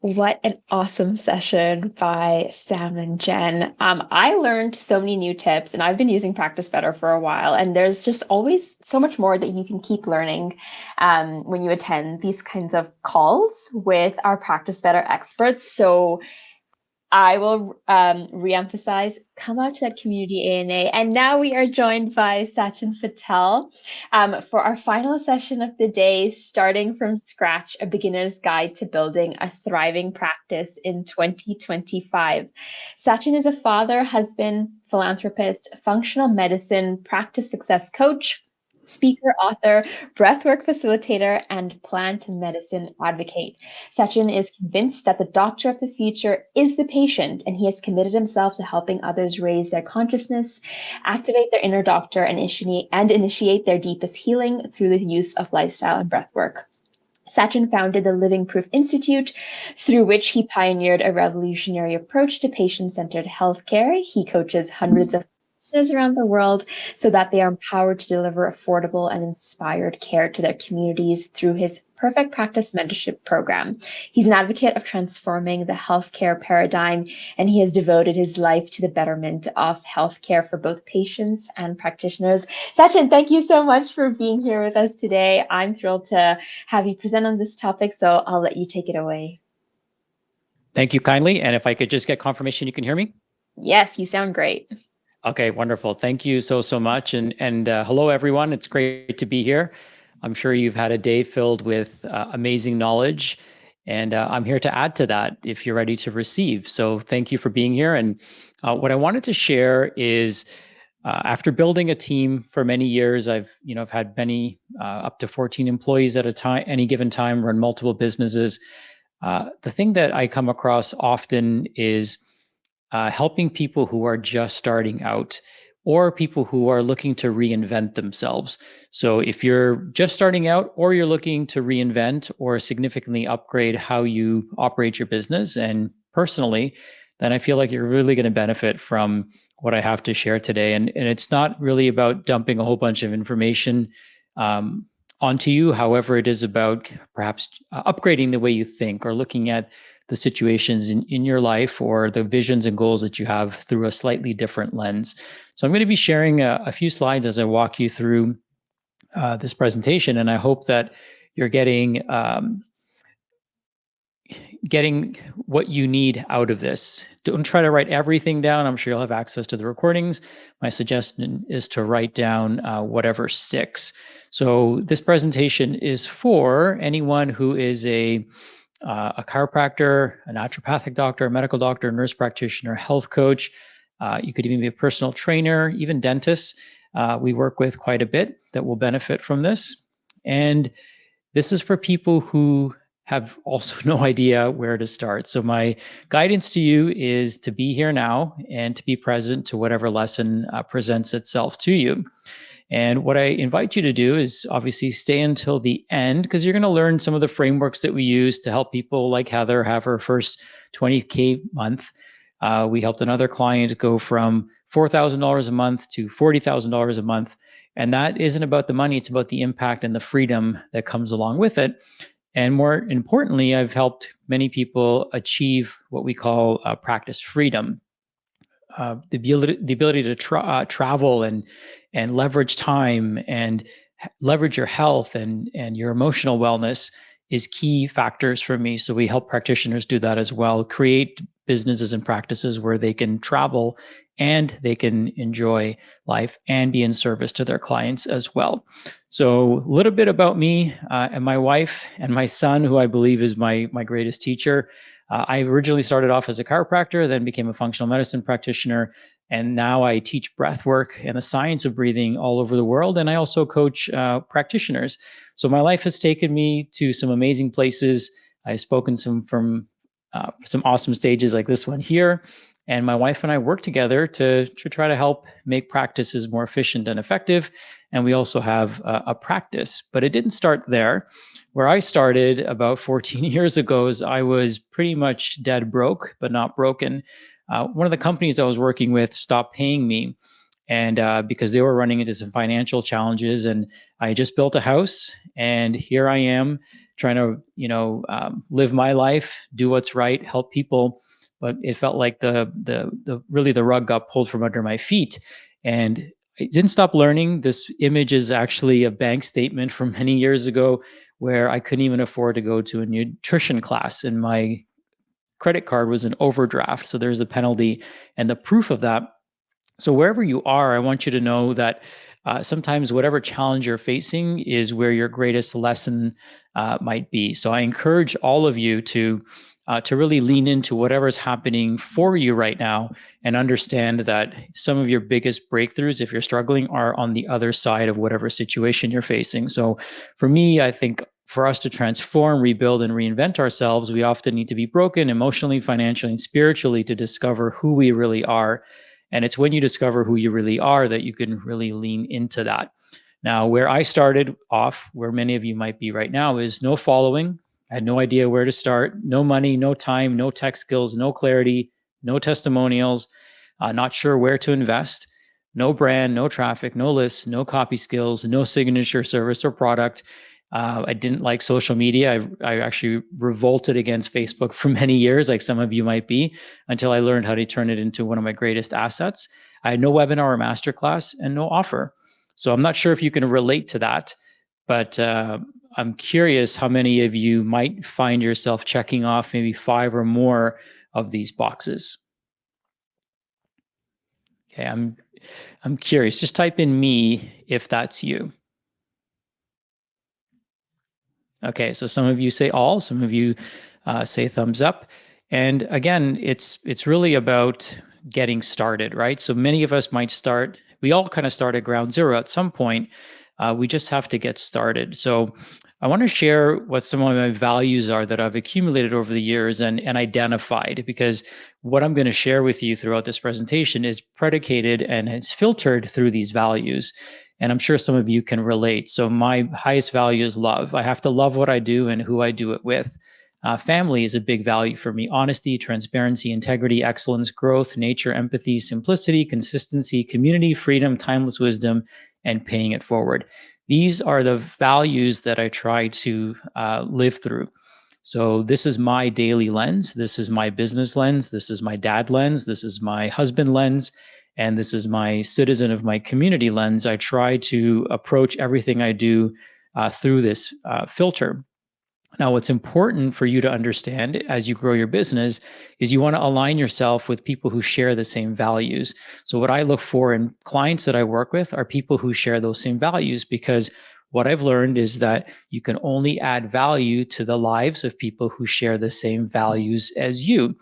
What an awesome session by Sam and Jen. I learned so many new tips, and I've been using Practice Better for a while. And there's just always so much more that you can keep learning when you attend these kinds of calls with our Practice Better experts. So I will re-emphasize, come out to that community ANA. And now we are joined by Sachin Patel for our final session of the day, starting from scratch, a beginner's guide to building a thriving practice in 2025. Sachin is a father, husband, philanthropist, functional medicine, practice success coach, speaker, author, breathwork facilitator, and plant medicine advocate. Sachin is convinced that the doctor of the future is the patient, and he has committed himself to helping others raise their consciousness, activate their inner doctor, and initiate their deepest healing through the use of lifestyle and breathwork. Sachin founded the Living Proof Institute, through which he pioneered a revolutionary approach to patient-centered healthcare. He coaches hundreds of practitioners around the world so that they are empowered to deliver affordable and inspired care to their communities through his Perfect Practice Mentorship Program. He's an advocate of transforming the healthcare paradigm, and he has devoted his life to the betterment of healthcare for both patients and practitioners. Sachin, thank you so much for being here with us today. I'm thrilled to have you present on this topic, so I'll let you take it away. Thank you kindly. And if I could just get confirmation you can hear me? Yes, you sound great. Okay, wonderful. Thank you so much. And hello, everyone. It's great to be here. I'm sure you've had a day filled with amazing knowledge, and I'm here to add to that if you're ready to receive. So thank you for being here. And what I wanted to share is, after building a team for many years, I've had many up to 14 employees at a time, any given time, run multiple businesses. The thing that I come across often is helping people who are just starting out or people who are looking to reinvent themselves. So if you're just starting out or you're looking to reinvent or significantly upgrade how you operate your business and personally, then I feel like you're really going to benefit from what I have to share today. And it's not really about dumping a whole bunch of information onto you. However, it is about perhaps upgrading the way you think or looking at the situations in your life or the visions and goals that you have through a slightly different lens. So I'm going to be sharing a few slides as I walk you through this presentation, and I hope that you're getting what you need out of this. Don't try to write everything down. I'm sure you'll have access to the recordings. My suggestion is to write down whatever sticks. So this presentation is for anyone who is a chiropractor, a naturopathic doctor, a medical doctor, a nurse practitioner, health coach. You could even be a personal trainer, even dentists. We work with quite a bit that will benefit from this. And this is for people who have also no idea where to start. So my guidance to you is to be here now and to be present to whatever lesson presents itself to you. And what I invite you to do is obviously stay until the end, because you're going to learn some of the frameworks that we use to help people like Heather have her first 20K month. We helped another client go from $4,000 a month to $40,000 a month. And that isn't about the money, it's about the impact and the freedom that comes along with it. And more importantly, I've helped many people achieve what we call practice freedom. The ability to travel and leverage time and leverage your health and your emotional wellness is key factors for me. So we help practitioners do that as well, create businesses and practices where they can travel and they can enjoy life and be in service to their clients as well. So a little bit about me and my wife and my son, who I believe is my greatest teacher. I originally started off as a chiropractor, then became a functional medicine practitioner, and now I teach breath work and the science of breathing all over the world. And I also coach practitioners. So my life has taken me to some amazing places. I've spoken from some awesome stages like this one here. And my wife and I work together to try to help make practices more efficient and effective. And we also have a practice, but it didn't start there. Where I started about 14 years ago is I was pretty much dead broke, but not broken. One of the companies I was working with stopped paying me. And because they were running into some financial challenges, and I just built a house, and here I am trying to, live my life, do what's right, help people. But it felt like the really the rug got pulled from under my feet, and I didn't stop learning. This image is actually a bank statement from many years ago where I couldn't even afford to go to a nutrition class, and my credit card was an overdraft. So there's a penalty, and the proof of that. So wherever you are, I want you to know that sometimes whatever challenge you're facing is where your greatest lesson might be. So I encourage all of you to really lean into whatever's happening for you right now, and understand that some of your biggest breakthroughs, if you're struggling, are on the other side of whatever situation you're facing. So for me, I think for us to transform, rebuild, and reinvent ourselves, we often need to be broken emotionally, financially, and spiritually to discover who we really are. And it's when you discover who you really are that you can really lean into that. Now, where I started off, where many of you might be right now, is no following. I had no idea where to start, no money, no time, no tech skills, no clarity, no testimonials, not sure where to invest, no brand, no traffic, no lists, no copy skills, no signature service or product. I didn't like social media. I actually revolted against Facebook for many years, like some of you might be, until I learned how to turn it into one of my greatest assets. I had no webinar or masterclass and no offer. So I'm not sure if you can relate to that, but I'm curious how many of you might find yourself checking off maybe 5 or more of these boxes. Okay, I'm curious. Just type in me if that's you. Okay, so some of you say all, some of you say thumbs up. And again, it's really about getting started, right? So many of us might start, we all kind of start at ground zero at some point. We just have to get started. So I want to share what some of my values are that I've accumulated over the years and identified, because what I'm going to share with you throughout this presentation is predicated and it's filtered through these values. And I'm sure some of you can relate. So my highest value is love. I have to love what I do and who I do it with. Family is a big value for me. Honesty, transparency, integrity, excellence, growth, nature, empathy, simplicity, consistency, community, freedom, timeless wisdom, and paying it forward. These are the values that I try to live through. So this is my daily lens. This is my business lens. This is my dad lens. This is my husband lens. And this is my citizen of my community lens. I try to approach everything I do through this filter. Now, what's important for you to understand as you grow your business is you want to align yourself with people who share the same values. So what I look for in clients that I work with are people who share those same values, because what I've learned is that you can only add value to the lives of people who share the same values as you.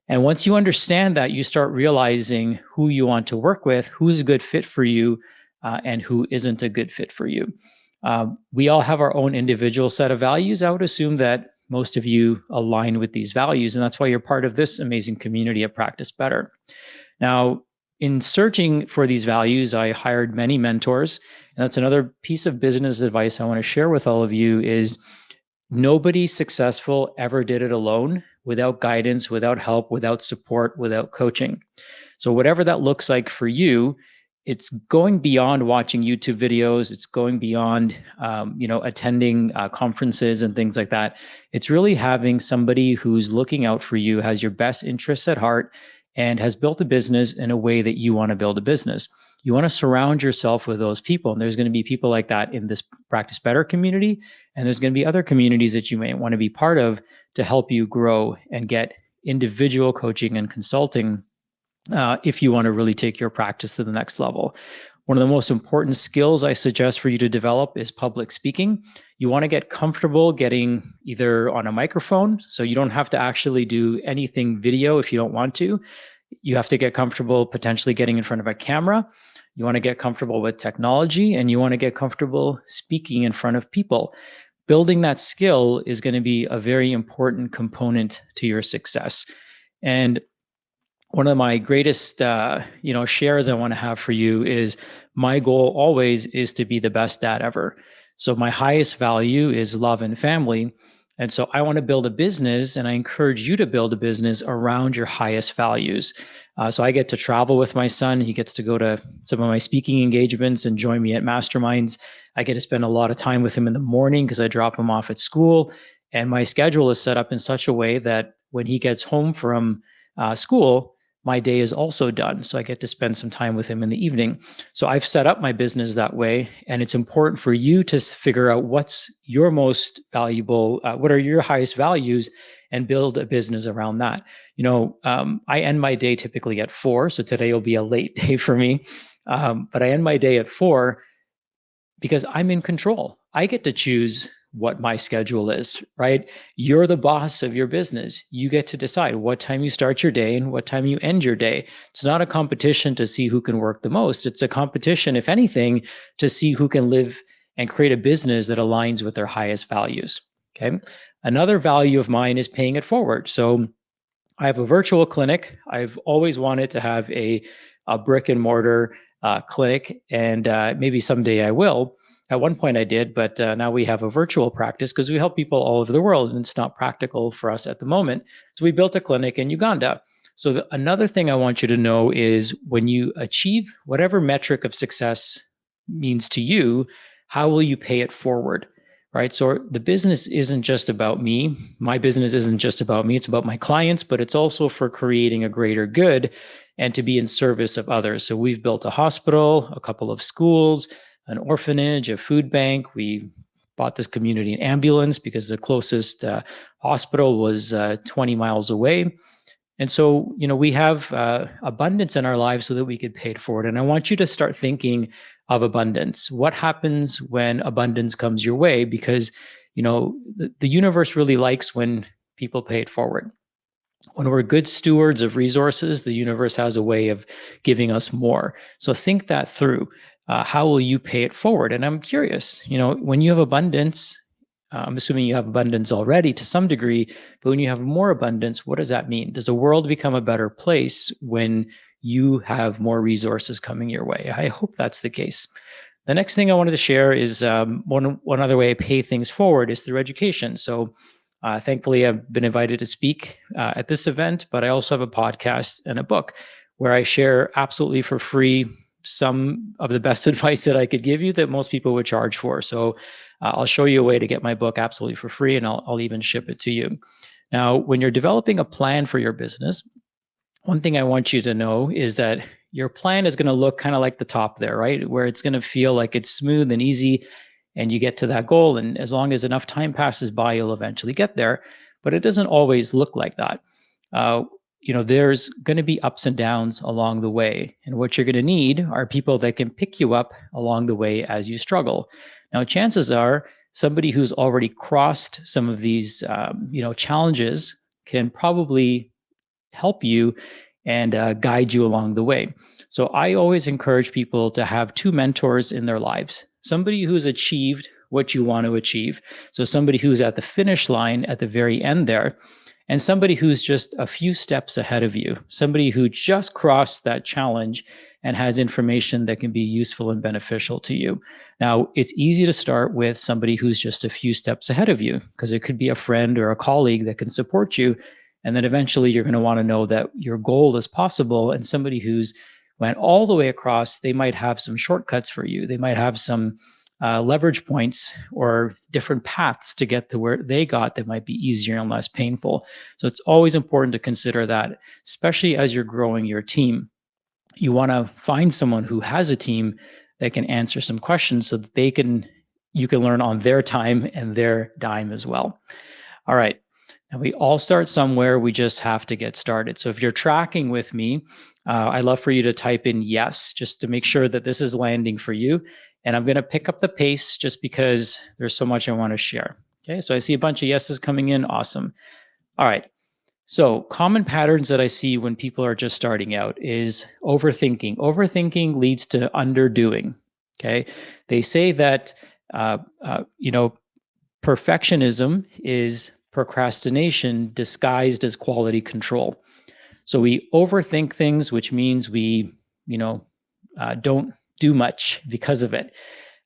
And once you understand that, you start realizing who you want to work with, who's a good fit for you, and who isn't a good fit for you. We all have our own individual set of values. I would assume that most of you align with these values, and that's why you're part of this amazing community at Practice Better. Now, in searching for these values, I hired many mentors, and that's another piece of business advice I want to share with all of you is nobody successful ever did it alone, without guidance, without help, without support, without coaching. So whatever that looks like for you, it's going beyond watching YouTube videos. It's going beyond, attending conferences and things like that. It's really having somebody who's looking out for you, has your best interests at heart, and has built a business in a way that you want to build a business. You want to surround yourself with those people. And there's going to be people like that in this Practice Better community. And there's going to be other communities that you may want to be part of to help you grow and get individual coaching and consulting if you want to really take your practice to the next level. One of the most important skills I suggest for you to develop is public speaking. You want to get comfortable getting either on a microphone, so you don't have to actually do anything video if you don't want to. You have to get comfortable potentially getting in front of a camera. You want to get comfortable with technology, and you want to get comfortable speaking in front of people. Building that skill is going to be a very important component to your success. And one of my greatest, shares I want to have for you is my goal always is to be the best dad ever. So my highest value is love and family. And so I want to build a business, and I encourage you to build a business around your highest values. So I get to travel with my son. He gets to go to some of my speaking engagements and join me at masterminds. I get to spend a lot of time with him in the morning because I drop him off at school. And my schedule is set up in such a way that when he gets home from school, my day is also done. So I get to spend some time with him in the evening. So I've set up my business that way. And it's important for you to figure out what's your most valuable, what are your highest values, and build a business around that. I end my day typically at 4. So today will be a late day for me. But I end my day at 4 because I'm in control. I get to choose what my schedule is, right? You're the boss of your business. You get to decide what time you start your day and what time you end your day. It's not a competition to see who can work the most. It's a competition, if anything, to see who can live and create a business that aligns with their highest values. Okay. Another value of mine is paying it forward. So I have a virtual clinic. I've always wanted to have a brick and mortar clinic, and maybe someday I will. At one point I did, but now we have a virtual practice because we help people all over the world, and it's not practical for us at the moment. So we built a clinic in Uganda. So another thing I want you to know is when you achieve whatever metric of success means to you, how will you pay it forward? Right. So the business isn't just about me. My business isn't just about me. It's about my clients, but it's also for creating a greater good and to be in service of others. So we've built a hospital, a couple of schools, an orphanage, a food bank. We bought this community an ambulance because the closest hospital was 20 miles away. And so, we have abundance in our lives so that we could pay it forward. And I want you to start thinking of abundance. What happens when abundance comes your way? Because, the universe really likes when people pay it forward. When we're good stewards of resources, the universe has a way of giving us more. So think that through. How will you pay it forward? And I'm curious, when you have abundance, I'm assuming you have abundance already to some degree, but when you have more abundance, what does that mean? Does the world become a better place when you have more resources coming your way? I hope that's the case. The next thing I wanted to share is one other way I pay things forward is through education. So thankfully, I've been invited to speak at this event, but I also have a podcast and a book where I share absolutely for free some of the best advice that I could give you that most people would charge for. So I'll show you a way to get my book absolutely for free, and I'll even ship it to you. Now, when you're developing a plan for your business, one thing I want you to know is that your plan is going to look kind of like the top there, right? Where it's going to feel like it's smooth and easy and you get to that goal. And as long as enough time passes by, you'll eventually get there. But it doesn't always look like that. There's going to be ups and downs along the way. And what you're going to need are people that can pick you up along the way as you struggle. Now, chances are somebody who's already crossed some of these, challenges can probably help you and guide you along the way. So I always encourage people to have 2 mentors in their lives. Somebody who's achieved what you want to achieve. So somebody who's at the finish line at the very end there, and somebody who's just a few steps ahead of you, somebody who just crossed that challenge and has information that can be useful and beneficial to you. Now, it's easy to start with somebody who's just a few steps ahead of you because it could be a friend or a colleague that can support you. And then eventually you're going to want to know that your goal is possible. And somebody who's went all the way across, they might have some shortcuts for you. They might have some leverage points or different paths to get to where they got that might be easier and less painful. So it's always important to consider that, especially as you're growing your team. You want to find someone who has a team that can answer some questions so that you can learn on their time and their dime as well. All right. Now, we all start somewhere. We just have to get started. So if you're tracking with me, I'd love for you to type in yes, just to make sure that this is landing for you. And I'm going to pick up the pace just because there's so much I want to share. Okay, so I see a bunch of yeses coming in. Awesome. All right. So common patterns that I see when people are just starting out is overthinking. Overthinking leads to underdoing. Okay. They say that, perfectionism is procrastination disguised as quality control. So we overthink things, which means we, don't do much because of it.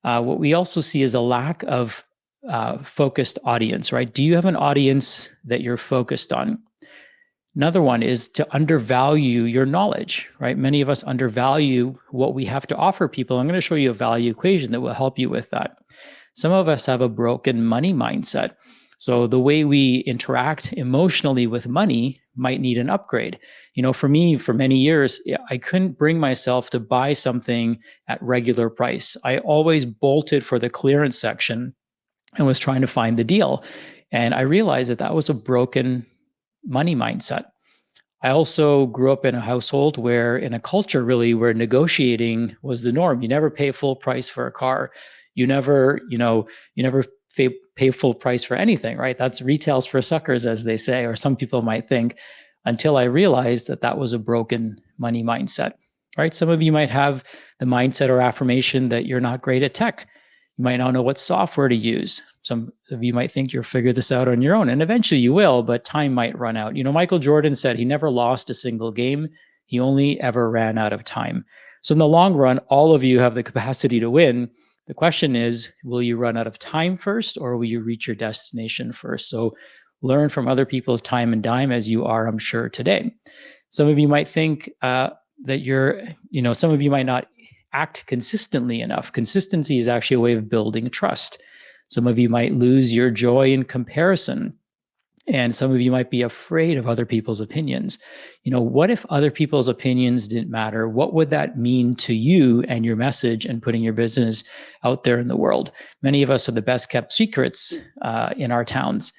What we also see is a lack of focused audience, right? Do you have an audience that you're focused on? Another one is to undervalue your knowledge, right? Many of us undervalue what we have to offer people. I'm going to show you a value equation that will help you with that. Some of us have a broken money mindset. So the way we interact emotionally with money might need an upgrade. For me, for many years, I couldn't bring myself to buy something at regular price. I always bolted for the clearance section and was trying to find the deal. And I realized that that was a broken money mindset. I also grew up in a household where, in a culture really, where negotiating was the norm. You never pay full price for a car. You never pay full price for anything, right? That's retail's for suckers, as they say, or some people might think, until I realized that that was a broken money mindset, right? Some of you might have the mindset or affirmation that you're not great at tech. You might not know what software to use. Some of you might think you'll figure this out on your own, and eventually you will, but time might run out. Michael Jordan said he never lost a single game. He only ever ran out of time. So in the long run, all of you have the capacity to win. The question is, will you run out of time first, or will you reach your destination first? So learn from other people's time and dime, as you are, I'm sure, today. Some of you might think that some of you might not act consistently enough. Consistency is actually a way of building trust. Some of you might lose your joy in comparison. And some of you might be afraid of other people's opinions. What if other people's opinions didn't matter? What would that mean to you and your message and putting your business out there in the world? Many of us are the best kept secrets in our towns.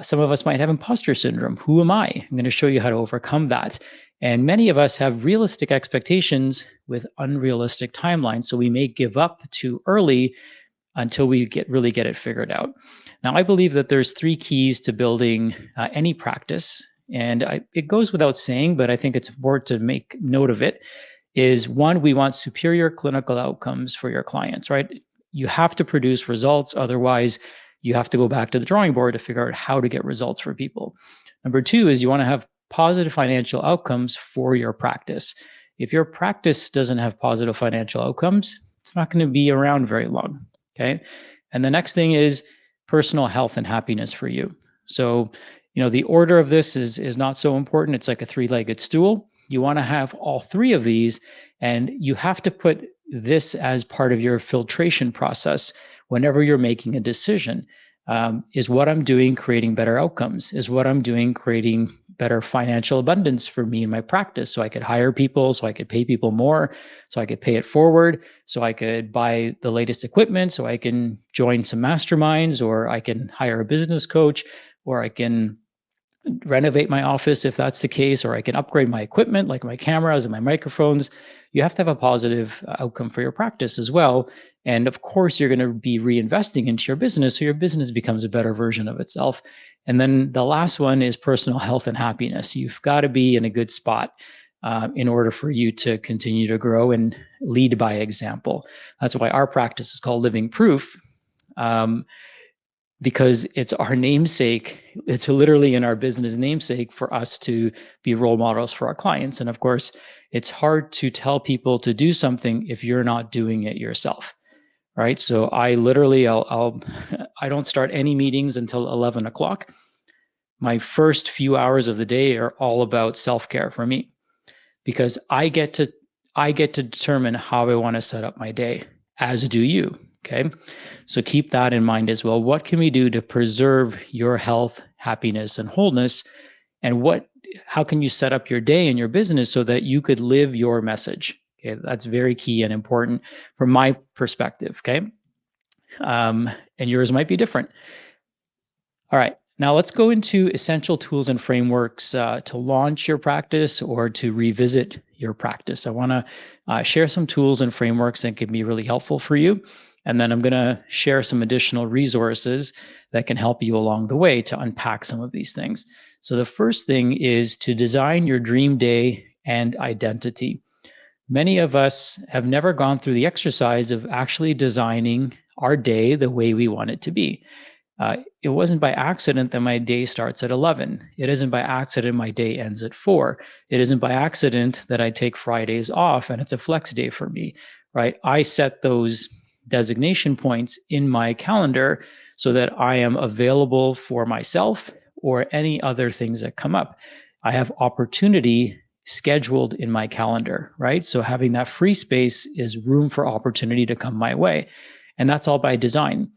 Some of us might have imposter syndrome. Who am I? I'm going to show you how to overcome that. And many of us have realistic expectations with unrealistic timelines. So we may give up too early until we really get it figured out. Now, I believe that there's 3 keys to building any practice. And it goes without saying, but I think it's important to make note of it, is 1, we want superior clinical outcomes for your clients, right? You have to produce results. Otherwise, you have to go back to the drawing board to figure out how to get results for people. Number 2 is you want to have positive financial outcomes for your practice. If your practice doesn't have positive financial outcomes, it's not going to be around very long. Okay. And the next thing is personal health and happiness for you. So, the order of this is not so important. It's like a 3-legged stool. You want to have all 3 of these, and you have to put this as part of your filtration process whenever you're making a decision. Is what I'm doing creating better outcomes? Is what I'm doing creating better financial abundance for me and my practice, so I could hire people, so I could pay people more, so I could pay it forward, so I could buy the latest equipment, so I can join some masterminds, or I can hire a business coach, or I can renovate my office if that's the case, or I can upgrade my equipment like my cameras and my microphones. You have to have a positive outcome for your practice as well. And of course, you're going to be reinvesting into your business so your business becomes a better version of itself. And then the last one is personal health and happiness. You've got to be in a good spot in order for you to continue to grow and lead by example. That's why our practice is called Living Proof. Because it's our namesake. It's literally in our business namesake for us to be role models for our clients. And of course, it's hard to tell people to do something if you're not doing it yourself, right? So I literally, I don't start any meetings until 11 o'clock. My first few hours of the day are all about self-care for me, because I get to determine how I want to set up my day, as do you. Okay. So keep that in mind as well. What can we do to preserve your health, happiness, and wholeness? And how can you set up your day and your business so that you could live your message? Okay. That's very key and important from my perspective. Okay. And yours might be different. All right. Now let's go into essential tools and frameworks to launch your practice or to revisit your practice. I want to share some tools and frameworks that can be really helpful for you. And then I'm going to share some additional resources that can help you along the way to unpack some of these things. So the first thing is to design your dream day and identity. Many of us have never gone through the exercise of actually designing our day the way we want it to be. It wasn't by accident that my day starts at 11. It isn't by accident my day ends at 4. It isn't by accident that I take Fridays off and it's a flex day for me, right? I set those designation points in my calendar so that I am available for myself or any other things that come up. I have opportunity scheduled in my calendar, right? So having that free space is room for opportunity to come my way. And that's all by design.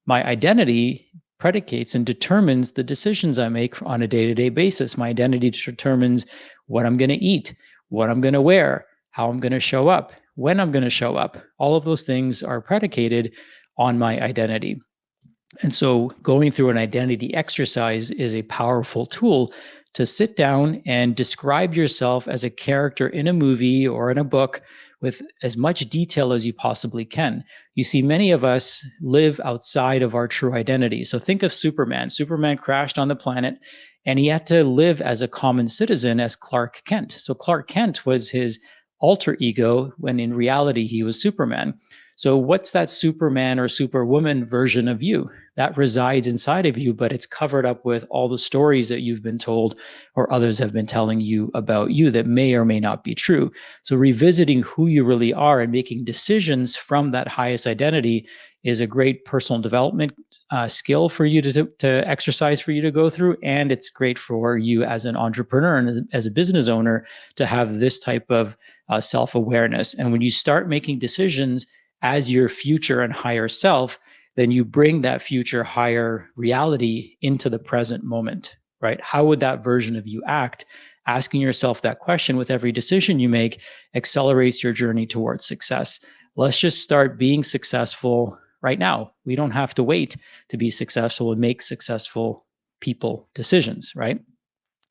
My identity predicates and determines the decisions I make on a day-to-day basis. My identity determines what I'm going to eat, what I'm going to wear, how I'm going to show up, when I'm going to show up. All of those things are predicated on my identity. And so going through an identity exercise is a powerful tool to sit down and describe yourself as a character in a movie or in a book with as much detail as you possibly can. You see, many of us live outside of our true identity. So think of Superman. Superman crashed on the planet and he had to live as a common citizen as Clark Kent. So Clark Kent was his alter ego when in reality he was Superman. So what's that Superman or Superwoman version of you? That resides inside of you, but it's covered up with all the stories that you've been told or others have been telling you about you that may or may not be true. So revisiting who you really are and making decisions from that highest identity is a great personal development skill for you to exercise, for you to go through. And it's great for you as an entrepreneur and as a business owner to have this type of self-awareness. And when you start making decisions as your future and higher self, then you bring that future higher reality into the present moment, right? How would that version of you act? Asking yourself that question with every decision you make accelerates your journey towards success. Let's just start being successful right now. We don't have to wait to be successful and make successful people decisions, right?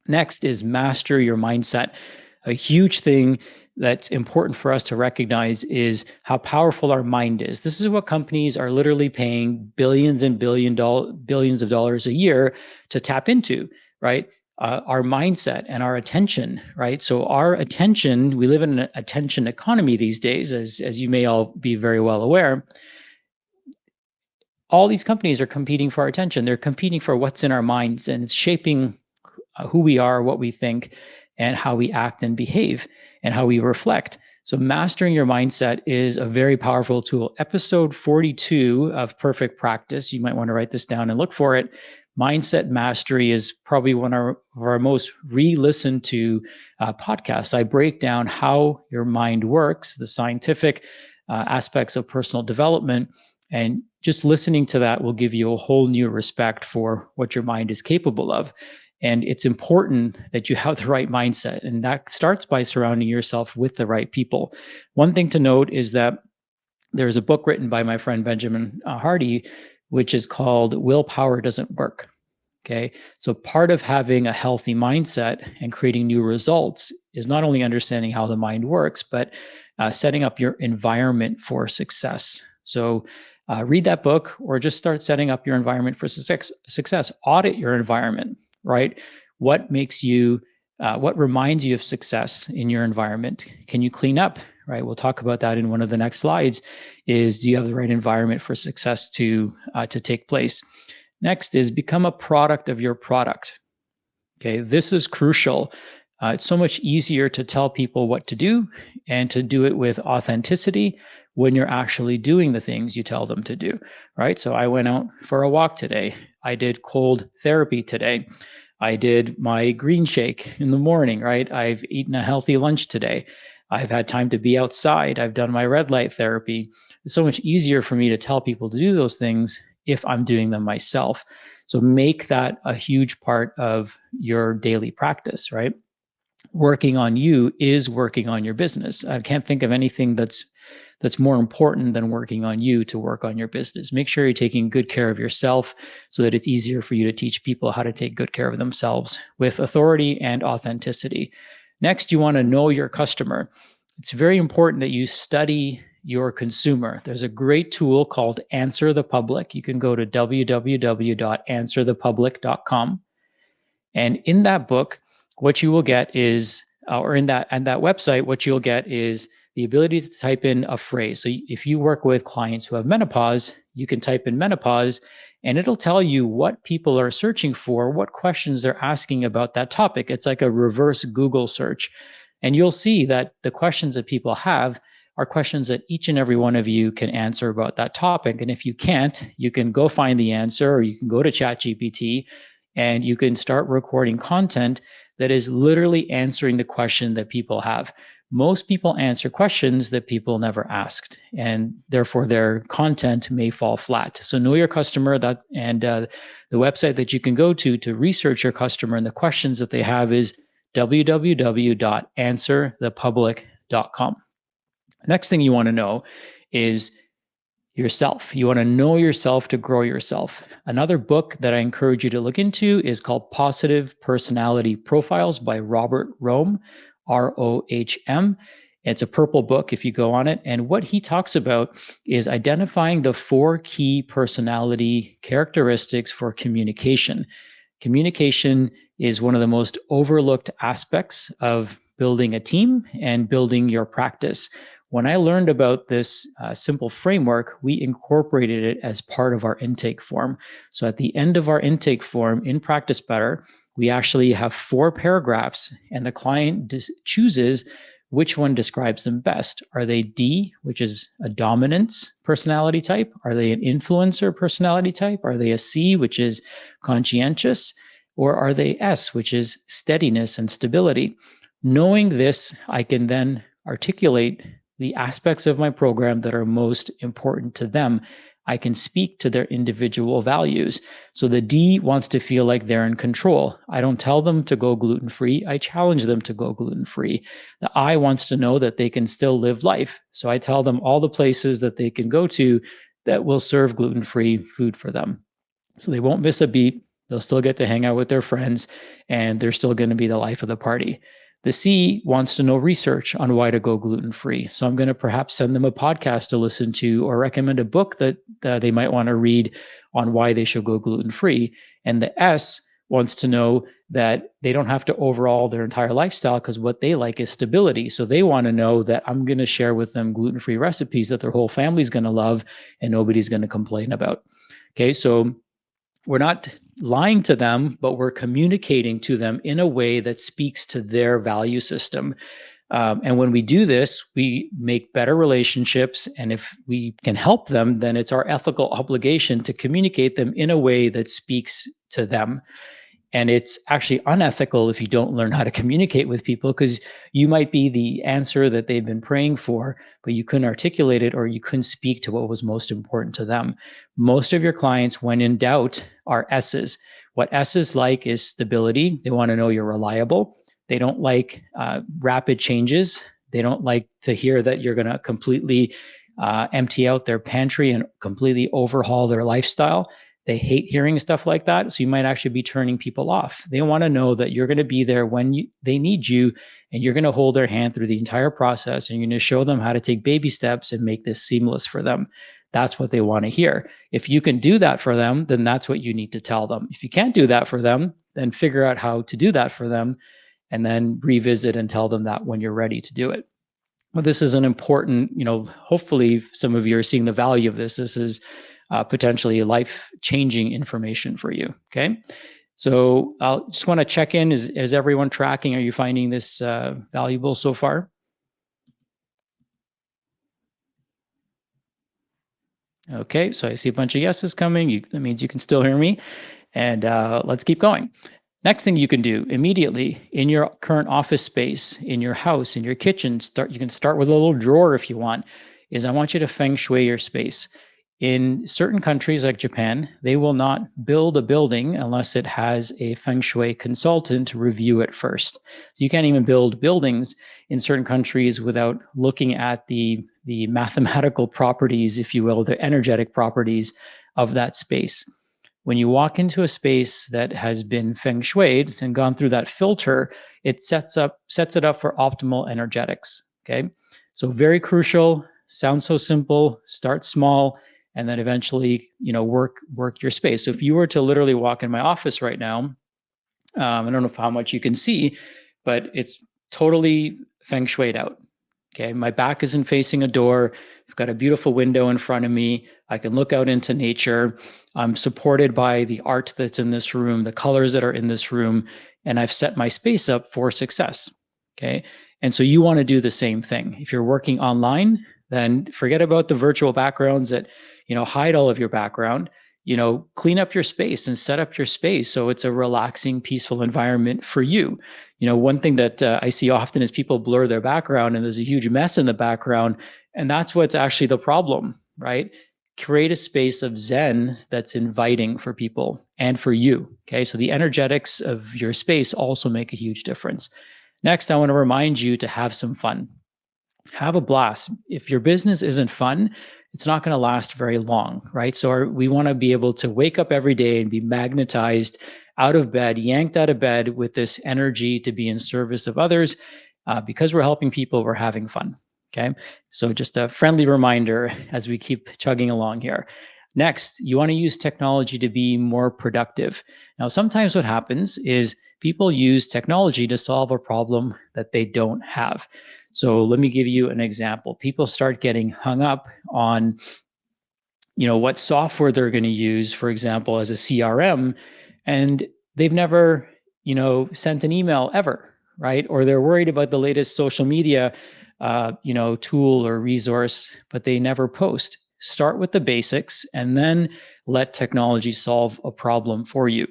Next is master your mindset. A huge thing that's important for us to recognize is how powerful our mind is. This is what companies are literally paying billions and billions of dollars a year to tap into, right? Our mindset and our attention, right? So our attention, we live in an attention economy these days, as you may all be very well aware. All these companies are competing for our attention. They're competing for what's in our minds, and it's shaping who we are, what we think, and how we act and behave and how we reflect. So mastering your mindset is a very powerful tool. Episode 42 of Perfect Practice, you might want to write this down and look for it. Mindset mastery is probably one of our most re-listened to podcasts. I break down how your mind works, the scientific aspects of personal development, and just listening to that will give you a whole new respect for what your mind is capable of. And it's important that you have the right mindset. And that starts by surrounding yourself with the right people. One thing to note is that there's a book written by my friend Benjamin Hardy, which is called Willpower Doesn't Work. Okay. So part of having a healthy mindset and creating new results is not only understanding how the mind works, but setting up your environment for success. So read that book or just start setting up your environment for success. Audit your environment, right? What makes you, what reminds you of success in your environment? Can you clean up, right? We'll talk about that in one of the next slides. Is do you have the right environment for success to take place? Next is become a product of your product. Okay, this is crucial. It's so much easier to tell people what to do and to do it with authenticity when you're actually doing the things you tell them to do, right? So I went out for a walk today. I did cold therapy today. I did my green shake in the morning, right? I've eaten a healthy lunch today. I've had time to be outside. I've done my red light therapy. It's so much easier for me to tell people to do those things if I'm doing them myself. So make that a huge part of your daily practice, right? Working on you is working on your business. I can't think of anything that's more important than working on you to work on your business. Make sure you're taking good care of yourself so that it's easier for you to teach people how to take good care of themselves with authority and authenticity. Next, you want to know your customer. It's very important that you study your consumer. There's a great tool called Answer the Public. You can go to www.answerthepublic.com. And in that book, what you will get is, or in that website, what you'll get is the ability to type in a phrase. So if you work with clients who have menopause, you can type in menopause and it'll tell you what people are searching for, what questions they're asking about that topic. It's like a reverse Google search. And you'll see that the questions that people have are questions that each and every one of you can answer about that topic. And if you can't, you can go find the answer, or you can go to ChatGPT and you can start recording content that is literally answering the question that people have. Most people answer questions that people never asked, and therefore their content may fall flat. So know your customer, and the website that you can go to research your customer and the questions that they have is www.answerthepublic.com. Next thing you want to know is yourself. You want to know yourself to grow yourself. Another book that I encourage you to look into is called Positive Personality Profiles by Robert Rohm, Rohm. It's a purple book if you go on it. And what he talks about is identifying the 4 key personality characteristics for communication. Communication is one of the most overlooked aspects of building a team and building your practice. When I learned about this simple framework, we incorporated it as part of our intake form. So at the end of our intake form in Practice Better, we actually have 4 paragraphs, and the client chooses which one describes them best. Are they D, which is a dominance personality type? Are they an influencer personality type? Are they a C, which is conscientious? Or are they S, which is steadiness and stability? Knowing this, I can then articulate the aspects of my program that are most important to them. I can speak to their individual values. So the D wants to feel like they're in control. I don't tell them to go gluten-free. I challenge them to go gluten-free. The I wants to know that they can still live life. So I tell them all the places that they can go to that will serve gluten-free food for them. So they won't miss a beat. They'll still get to hang out with their friends, and they're still going to be the life of the party. The C wants to know research on why to go gluten-free. So I'm going to perhaps send them a podcast to listen to, or recommend a book that they might want to read on why they should go gluten-free. And the S wants to know that they don't have to overhaul their entire lifestyle, because what they like is stability. So they want to know that I'm going to share with them gluten-free recipes that their whole family's going to love and nobody's going to complain about. Okay, so we're not lying to them, but we're communicating to them in a way that speaks to their value system. And when we do this, we make better relationships. And if we can help them, then it's our ethical obligation to communicate them in a way that speaks to them. And it's actually unethical if you don't learn how to communicate with people, because you might be the answer that they've been praying for, but you couldn't articulate it, or you couldn't speak to what was most important to them. Most of your clients, when in doubt, are S's. What S's like is stability. They want to know you're reliable. They don't like rapid changes. They don't like to hear that you're going to completely empty out their pantry and completely overhaul their lifestyle. They hate hearing stuff like that. So you might actually be turning people off. They want to know that you're going to be there when they need you, and you're going to hold their hand through the entire process, and you're going to show them how to take baby steps and make this seamless for them. That's what they want to hear. If you can do that for them, then that's what you need to tell them. If you can't do that for them, then figure out how to do that for them, and then revisit and tell them that when you're ready to do it. Well, this is an important, hopefully some of you are seeing the value of this. This is potentially life-changing information for you, okay? So I'll just want to check in. Is everyone tracking? Are you finding this valuable so far? Okay, so I see a bunch of yeses coming. That means you can still hear me. And let's keep going. Next thing you can do immediately in your current office space, in your house, in your kitchen, you can start with a little drawer if you want, is I want you to feng shui your space. In certain countries like Japan, they will not build a building unless it has a feng shui consultant review it first. So you can't even build buildings in certain countries without looking at the mathematical properties, if you will, the energetic properties of that space. When you walk into a space that has been feng shuied and gone through that filter, it sets it up for optimal energetics. Okay, so very crucial. Sounds so simple. Start small, and then eventually, work your space. So if you were to literally walk in my office right now, I don't know how much you can see, but it's totally feng shuied out. Okay, my back isn't facing a door. I've got a beautiful window in front of me. I can look out into nature. I'm supported by the art that's in this room, the colors that are in this room, and I've set my space up for success. Okay. And so you want to do the same thing. If you're working online, then forget about the virtual backgrounds that, hide all of your background. Clean up your space and set up your space so it's a relaxing, peaceful environment for you. One thing that I see often is people blur their background and there's a huge mess in the background. And that's what's actually the problem, right? Create a space of Zen that's inviting for people and for you. Okay. So the energetics of your space also make a huge difference. Next, I want to remind you to have some fun. Have a blast. If your business isn't fun, it's not going to last very long, right? So we want to be able to wake up every day and be magnetized out of bed, yanked out of bed with this energy to be in service of others. Because we're helping people, we're having fun. Okay. So just a friendly reminder as we keep chugging along here. Next, you want to use technology to be more productive. Now, sometimes what happens is people use technology to solve a problem that they don't have. So let me give you an example. People start getting hung up on, what software they're going to use, for example, as a CRM, and they've never, sent an email ever, right? Or they're worried about the latest social media, tool or resource, but they never post. Start with the basics and then let technology solve a problem for you.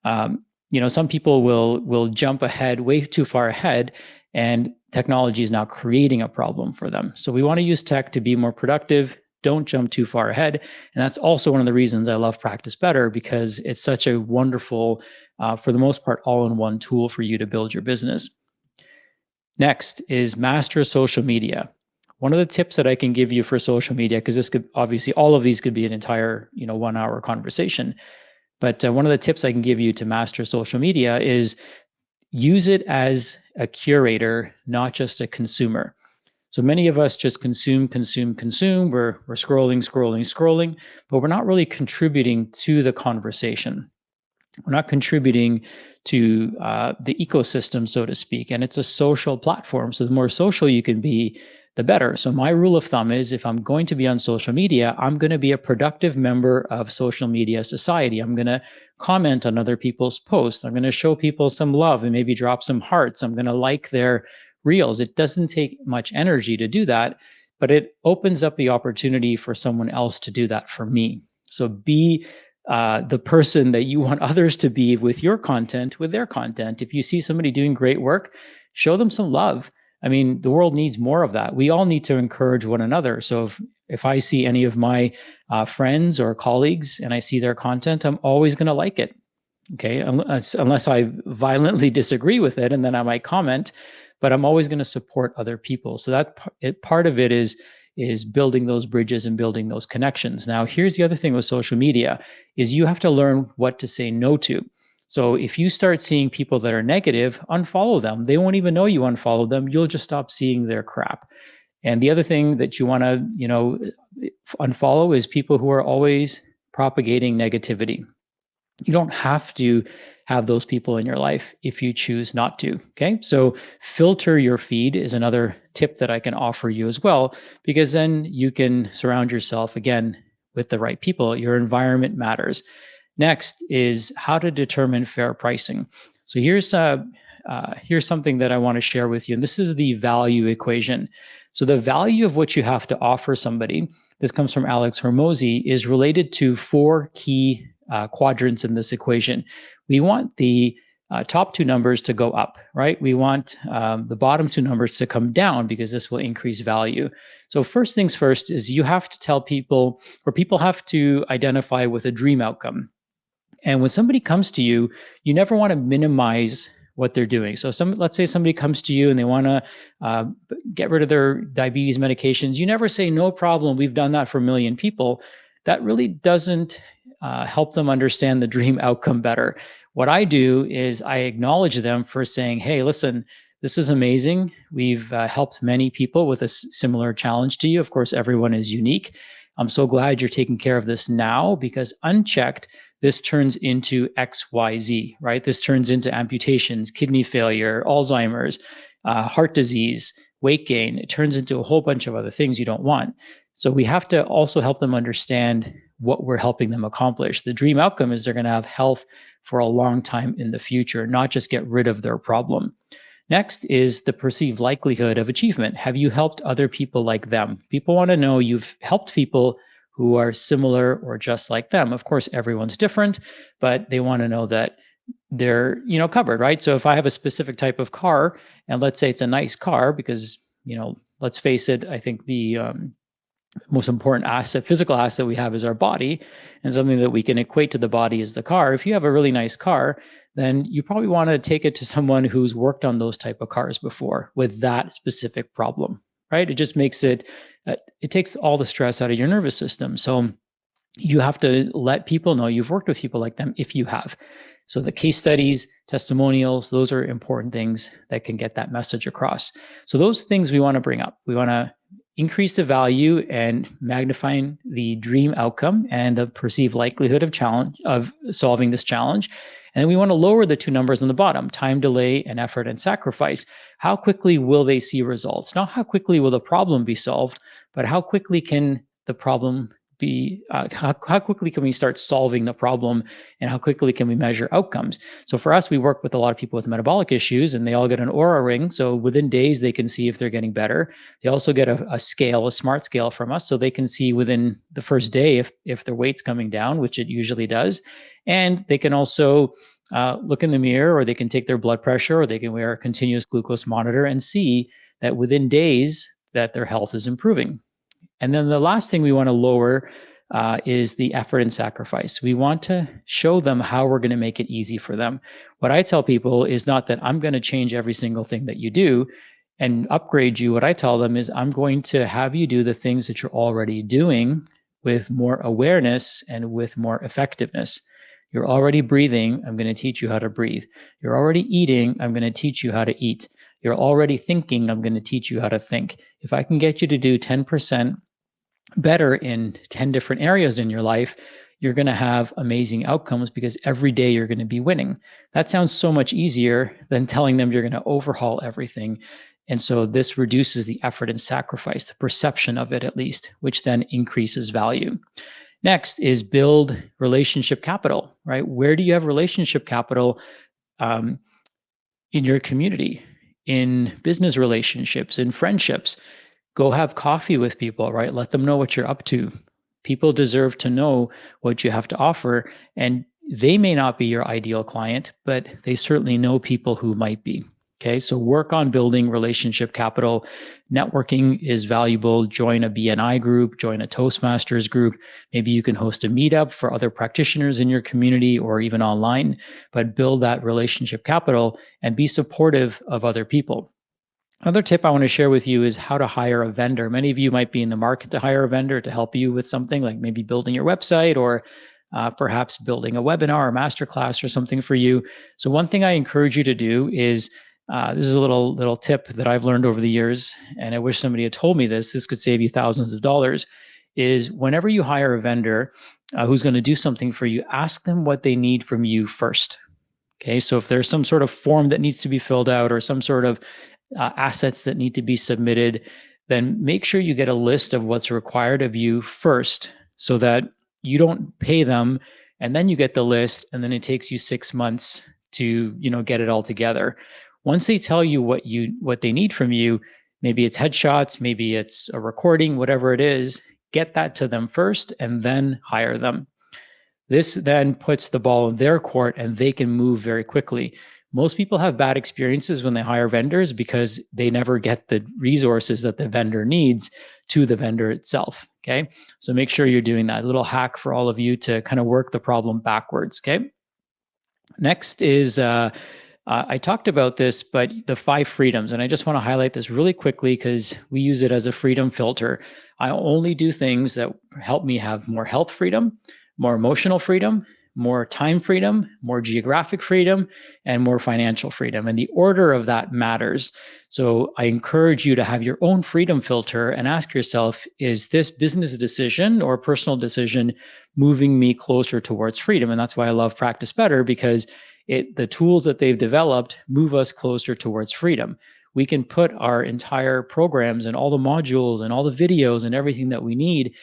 Some people will jump ahead, way too far ahead, and technology is now creating a problem for them. So we want to use tech to be more productive. Don't jump too far ahead. And that's also one of the reasons I love Practice Better, because it's such a wonderful, for the most part, all-in-one tool for you to build your business. Next is master social media. One of the tips that I can give you for social media, because this could obviously, all of these could be an entire 1 hour conversation. But one of the tips I can give you to master social media is use it as a curator, not just a consumer. So many of us just consume. We're scrolling, but we're not really contributing to the conversation. We're not contributing to the ecosystem, so to speak. And it's a social platform. So the more social you can be, the better. So my rule of thumb is if I'm going to be on social media, I'm going to be a productive member of social media society. I'm going to comment on other people's posts. I'm going to show people some love and maybe drop some hearts. I'm going to like their reels. It doesn't take much energy to do that, but it opens up the opportunity for someone else to do that for me. So be the person that you want others to be with your content, with their content. If you see somebody doing great work, show them some love. I mean, the world needs more of that. We all need to encourage one another. So if I see any of my friends or colleagues and I see their content, I'm always going to like it. Okay, unless I violently disagree with it, and then I might comment, but I'm always going to support other people. So that part of it is building those bridges and building those connections. Now, here's the other thing with social media is you have to learn what to say no to. So if you start seeing people that are negative, unfollow them. They won't even know you unfollowed them. You'll just stop seeing their crap. And the other thing that you want to, unfollow is people who are always propagating negativity. You don't have to have those people in your life if you choose not to. Okay. So filter your feed is another tip that I can offer you as well, because then you can surround yourself again with the right people. Your environment matters. Next is how to determine fair pricing. So here's something that I want to share with you. And this is the value equation. So the value of what you have to offer somebody, this comes from Alex Hormozy, is related to 4 key quadrants in this equation. We want the top 2 numbers to go up, right? We want the bottom 2 numbers to come down because this will increase value. So first things first is you have to tell people, or people have to identify with a dream outcome. And when somebody comes to you, you never want to minimize what they're doing. So let's say somebody comes to you and they want to get rid of their diabetes medications. You never say, no problem, we've done that for 1 million people. That really doesn't help them understand the dream outcome better. What I do is I acknowledge them for saying, hey, listen, this is amazing. We've helped many people with a similar challenge to you. Of course, everyone is unique. I'm so glad you're taking care of this now, because unchecked, this turns into XYZ, right? This turns into amputations, kidney failure, Alzheimer's, heart disease, weight gain. It turns into a whole bunch of other things you don't want. So we have to also help them understand what we're helping them accomplish. The dream outcome is they're going to have health for a long time in the future, not just get rid of their problem. Next is the perceived likelihood of achievement. Have you helped other people like them? People want to know you've helped people who are similar or just like them. Of course, everyone's different, but they want to know that they're, covered, right? So if I have a specific type of car, and let's say it's a nice car, because, let's face it, I think the most important asset, physical asset we have is our body, and something that we can equate to the body is the car. If you have a really nice car, then you probably want to take it to someone who's worked on those type of cars before with that specific problem, right? It just makes it takes all the stress out of your nervous system. So you have to let people know you've worked with people like them if you have. So the case studies, testimonials, those are important things that can get that message across. So those things we want to bring up. We want to increase the value and magnifying the dream outcome and the perceived likelihood of solving this challenge. And we want to lower the two numbers on the bottom, time delay and effort and sacrifice. How quickly will they see results? Not how quickly will the problem be solved, but how quickly can the problem be, how quickly can we start solving the problem, and how quickly can we measure outcomes? So for us, we work with a lot of people with metabolic issues, and they all get an Aura ring. So within days, they can see if they're getting better. They also get a scale, a smart scale from us, so they can see within the first day if their weight's coming down, which it usually does. And they can also look in the mirror, or they can take their blood pressure, or they can wear a continuous glucose monitor and see that within days that their health is improving. And then the last thing we want to lower is the effort and sacrifice. We want to show them how we're going to make it easy for them. What I tell people is not that I'm going to change every single thing that you do and upgrade you. What I tell them is I'm going to have you do the things that you're already doing with more awareness and with more effectiveness. You're already breathing. I'm going to teach you how to breathe. You're already eating. I'm going to teach you how to eat. You're already thinking. I'm going to teach you how to think. If I can get you to do 10% better in 10 different areas in your life, you're going to have amazing outcomes, because every day you're going to be winning. That sounds so much easier than telling them you're going to overhaul everything. And so this reduces the effort and sacrifice, the perception of it at least, which then increases value. Next is build relationship capital, right? Where do you have relationship capital in your community, in business relationships, in friendships? Go have coffee with people, right? Let them know what you're up to. People deserve to know what you have to offer. And they may not be your ideal client, but they certainly know people who might be. Okay, so work on building relationship capital. Networking is valuable. Join a BNI group, join a Toastmasters group. Maybe you can host a meetup for other practitioners in your community or even online, but build that relationship capital and be supportive of other people. Another tip I want to share with you is how to hire a vendor. Many of you might be in the market to hire a vendor to help you with something like maybe building your website, or perhaps building a webinar or masterclass or something for you. So one thing I encourage you to do is, this is a little tip that I've learned over the years, and I wish somebody had told me this. This could save you thousands of dollars. Is whenever you hire a vendor who's going to do something for you, ask them what they need from you first. Okay, so if there's some sort of form that needs to be filled out, or some sort of assets that need to be submitted, then make sure you get a list of what's required of you first, so that you don't pay them and then you get the list and then it takes you 6 months to get it all together. Once they tell you what they need from you, maybe it's headshots, maybe it's a recording, whatever it is, get that to them first and then hire them. This then puts the ball in their court and they can move very quickly. Most people have bad experiences when they hire vendors because they never get the resources that the vendor needs to the vendor itself. Okay, so make sure you're doing that. A little hack for all of you to kind of work the problem backwards. Okay, next is I talked about this, but the 5 freedoms, and I just want to highlight this really quickly because we use it as a freedom filter. I only do things that help me have more health freedom, more emotional freedom, more time freedom, more geographic freedom, and more financial freedom. And the order of that matters. So I encourage you to have your own freedom filter and ask yourself, is this business decision or personal decision moving me closer towards freedom? And that's why I love Practice Better, because the tools that they've developed move us closer towards freedom. We can put our entire programs and all the modules and all the videos and everything that we need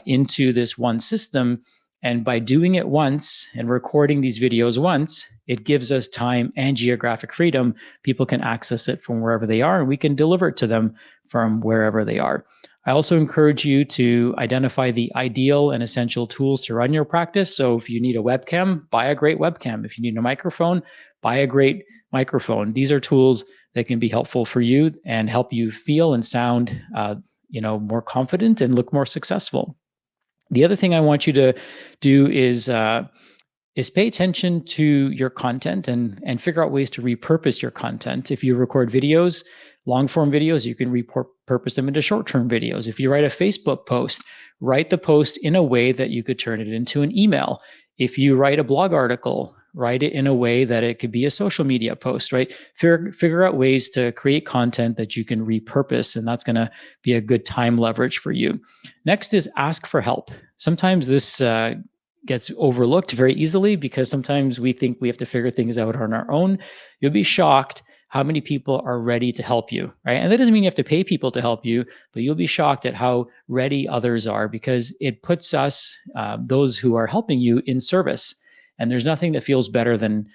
into this one system. And by doing it once and recording these videos once, it gives us time and geographic freedom. People can access it from wherever they are, and we can deliver it to them from wherever they are. I also encourage you to identify the ideal and essential tools to run your practice. So if you need a webcam, buy a great webcam. If you need a microphone, buy a great microphone. These are tools that can be helpful for you and help you feel and sound more confident and look more successful. The other thing I want you to do is pay attention to your content and figure out ways to repurpose your content. If you record videos, long form videos, you can repurpose them into short term videos. If you write a Facebook post, write the post in a way that you could turn it into an email. If you write a blog article, write it in a way that it could be a social media post, right? Figure out ways to create content that you can repurpose, and that's going to be a good time leverage for you. Next is ask for help. Sometimes this gets overlooked very easily because sometimes we think we have to figure things out on our own. You'll be shocked how many people are ready to help you, right? And that doesn't mean you have to pay people to help you, but you'll be shocked at how ready others are because it puts us, those who are helping you, in service. And there's nothing that feels better than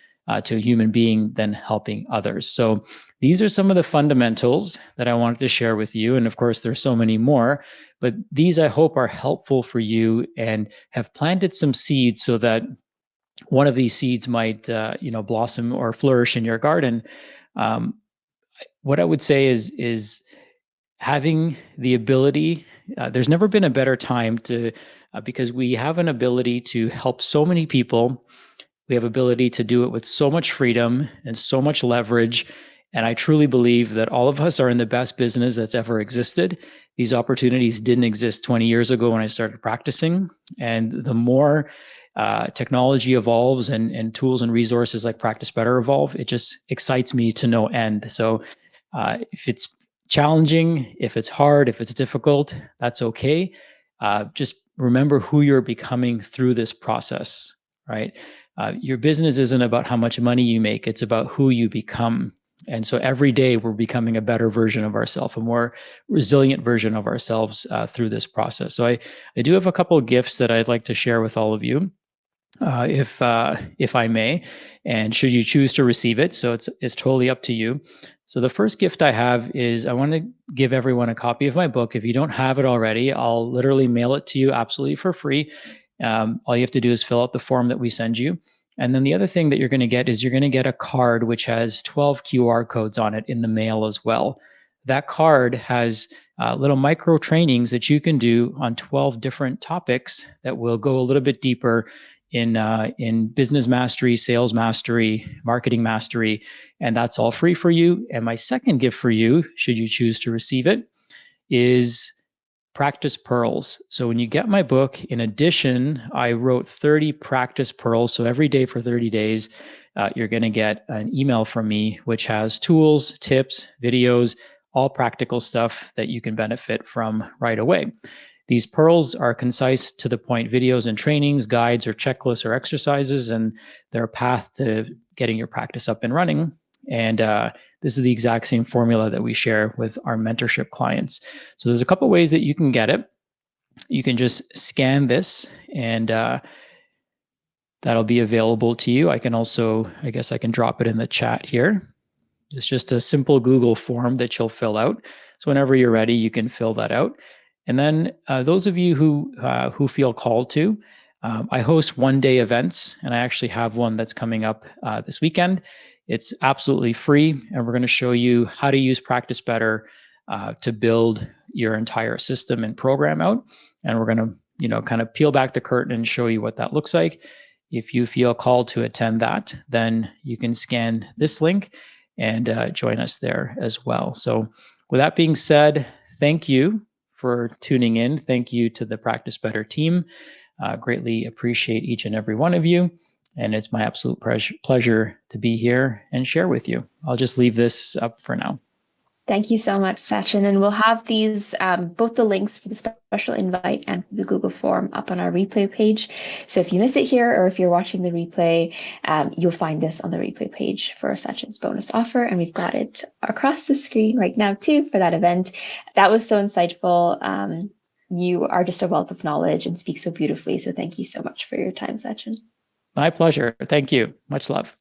to a human being than helping others. So these are some of the fundamentals that I wanted to share with you. And of course, there's so many more, but these I hope are helpful for you and have planted some seeds so that one of these seeds might blossom or flourish in your garden. What I would say is having the ability, there's never been a better time to, because we have an ability to help so many people. We have ability to do it with so much freedom and so much leverage. And I truly believe that all of us are in the best business that's ever existed. These opportunities didn't exist 20 years ago when I started practicing. And the more technology evolves and tools and resources like Practice Better evolve, it just excites me to no end. So if it's challenging, if it's hard, if it's difficult, that's okay. Just remember who you're becoming through this process, right? Your business isn't about how much money you make. It's about who you become. And so every day we're becoming a better version of ourselves, a more resilient version of ourselves through this process. So I do have a couple of gifts that I'd like to share with all of you, if I may, and should you choose to receive it. So it's totally up to you. So the first gift I have is I want to give everyone a copy of my book. If you don't have it already, I'll literally mail it to you absolutely for free. All you have to do is fill out the form that we send you. And then the other thing that you're going to get is you're going to get a card which has 12 QR codes on it in the mail as well. That card has little micro trainings that you can do on 12 different topics that will go a little bit deeper in business mastery, sales mastery, marketing mastery, and that's all free for you. And my second gift for you, should you choose to receive it, is practice pearls. So when you get my book, in addition, I wrote 30 practice pearls. So every day for 30 days, you're going to get an email from me, which has tools, tips, videos, all practical stuff that you can benefit from right away. These pearls are concise, to the point videos and trainings, guides or checklists or exercises, and they're a path to getting your practice up and running. And this is the exact same formula that we share with our mentorship clients. So there's a couple ways that you can get it. You can just scan this and that'll be available to you. I can also, I guess I can drop it in the chat here. It's just a simple Google form that you'll fill out. So whenever you're ready, you can fill that out. And then those of you who feel called to, I host one-day events, and I actually have one that's coming up this weekend. It's absolutely free, and we're going to show you how to use Practice Better to build your entire system and program out. And we're going to, kind of peel back the curtain and show you what that looks like. If you feel called to attend that, then you can scan this link and join us there as well. So with that being said, thank you for tuning in. Thank you to the Practice Better team. Greatly appreciate each and every one of you. And it's my absolute pleasure to be here and share with you. I'll just leave this up for now. Thank you so much, Sachin. And we'll have these, both the links for the special invite and the Google form up on our replay page. So if you miss it here, or if you're watching the replay, you'll find this on the replay page for Sachin's bonus offer. And we've got it across the screen right now too for that event. That was so insightful. you are just a wealth of knowledge and speak so beautifully. So thank you so much for your time, Sachin. My pleasure. Thank you. Much love.